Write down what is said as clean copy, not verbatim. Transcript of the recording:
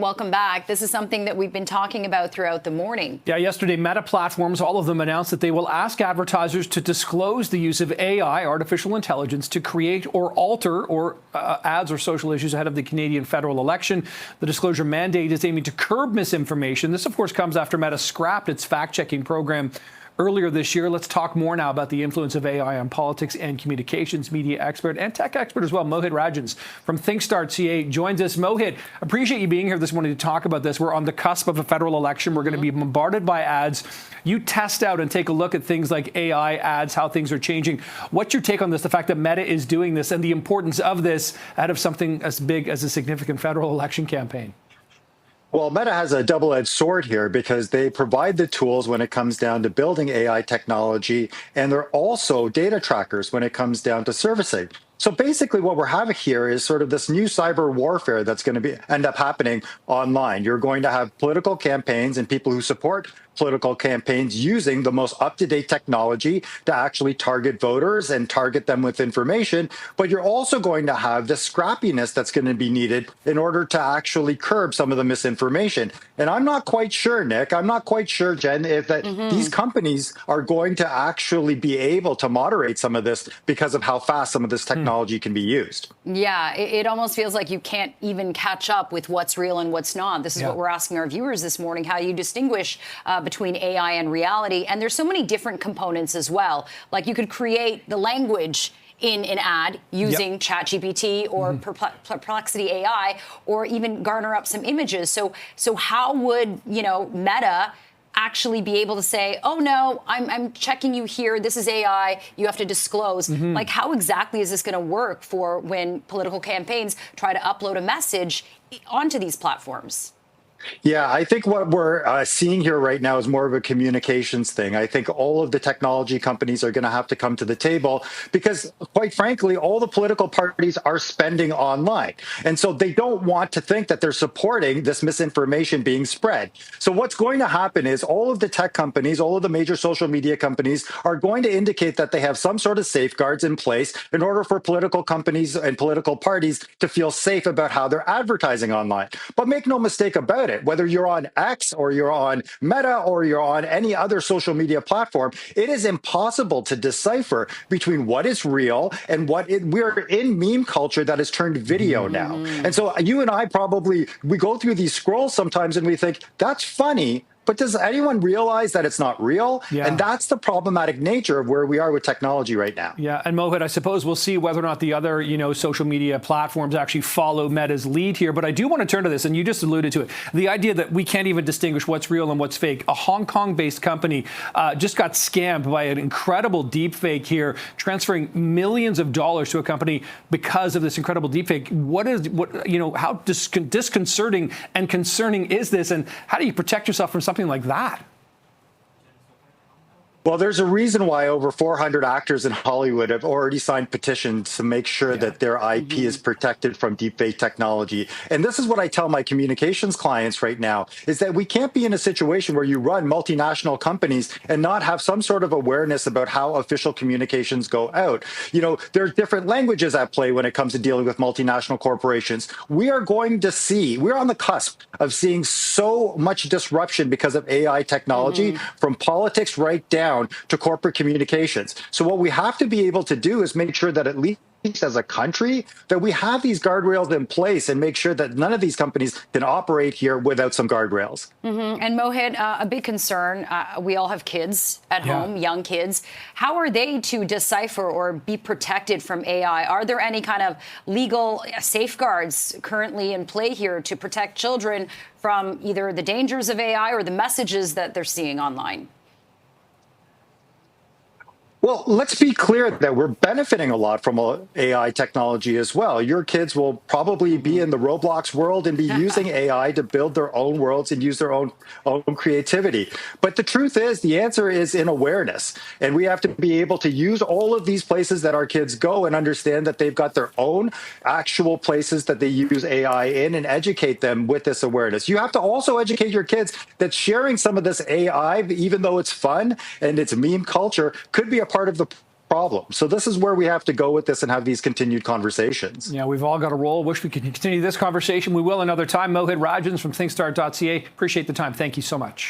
welcome back. This is something that we've been talking about throughout the morning. Yeah, yesterday, Meta platforms, all of them announced that they will ask advertisers to disclose the use of AI, artificial intelligence, to create or alter ads or social issues ahead of the Canadian federal election. The disclosure mandate is aiming to curb misinformation. This, of course, comes after Meta scrapped its fact-checking program earlier this year. Let's talk more now about the influence of AI on politics and communications. Media expert and tech expert as well, Mohit Rajhans from ThinkStart.ca joins us. Mohit, appreciate you being here this morning to talk about this. We're on the cusp of a federal election. We're going to be bombarded by ads. You test out and take a look at things like AI ads, how things are changing. What's your take on this, the fact that Meta is doing this and the importance of this out of something as big as a significant federal election campaign? Well, Meta has a double-edged sword here because they provide the tools when it comes down to building AI technology, and they're also data trackers when it comes down to servicing. So basically what we're having here is sort of this new cyber warfare that's going to end up happening online. You're going to have political campaigns and people who support political campaigns using the most up-to-date technology to actually target voters and target them with information. But you're also going to have the scrappiness that's going to be needed in order to actually curb some of the misinformation. And I'm not quite sure, Nick, I'm not quite sure, Jen, if these companies are going to actually be able to moderate some of this because of how fast some of this technology can be used. Yeah, it almost feels like you can't even catch up with what's real and what's not. This is what we're asking our viewers this morning, how you distinguish between AI and reality. And there's so many different components as well. Like you could create the language in an ad using ChatGPT or Perplexity AI, or even garner up some images. So how would, Meta actually be able to say, oh, no, I'm checking you here. This is AI. You have to disclose. Like, how exactly is this going to work for when political campaigns try to upload a message onto these platforms? Yeah, I think what we're seeing here right now is more of a communications thing. I think all of the technology companies are going to have to come to the table because, quite frankly, all the political parties are spending online. And so they don't want to think that they're supporting this misinformation being spread. So what's going to happen is all of the tech companies, all of the major social media companies are going to indicate that they have some sort of safeguards in place in order for political companies and political parties to feel safe about how they're advertising online. But make no mistake about it. Whether you're on X or you're on Meta or you're on any other social media platform, it is impossible to decipher between what is real and we're in meme culture that has turned video now. And so you and I we go through these scrolls sometimes and we think, that's funny. But does anyone realize that it's not real? Yeah. And that's the problematic nature of where we are with technology right now. Yeah, and Mohit, I suppose we'll see whether or not the other, social media platforms actually follow Meta's lead here. But I do want to turn to this, and you just alluded to it, the idea that we can't even distinguish what's real and what's fake. A Hong Kong-based company just got scammed by an incredible deep fake here, transferring millions of dollars to a company because of this incredible deep fake. How disconcerting and concerning is this, and how do you protect yourself from something like that? Well, there's a reason why over 400 actors in Hollywood have already signed petitions to make sure that their IP is protected from deepfake technology. And this is what I tell my communications clients right now, is that we can't be in a situation where you run multinational companies and not have some sort of awareness about how official communications go out. There are different languages at play when it comes to dealing with multinational corporations. We're on the cusp of seeing so much disruption because of AI technology, from politics right down to corporate communications. So what we have to be able to do is make sure that at least as a country, that we have these guardrails in place and make sure that none of these companies can operate here without some guardrails. And Mohit, a big concern, we all have kids at home, young kids. How are they to decipher or be protected from AI? Are there any kind of legal safeguards currently in play here to protect children from either the dangers of AI or the messages that they're seeing online? Well, let's be clear that we're benefiting a lot from AI technology as well. Your kids will probably be in the Roblox world and be using AI to build their own worlds and use their own creativity. But the truth is, the answer is in awareness. And we have to be able to use all of these places that our kids go and understand that they've got their own actual places that they use AI in and educate them with this awareness. You have to also educate your kids that sharing some of this AI, even though it's fun and it's meme culture, could be a part of the problem. So this is where we have to go with this and have these continued conversations. Yeah, we've all got a role. Wish we could continue this conversation. We will another time. Mohit Rajhans from thinkstart.ca. Appreciate the time. Thank you so much.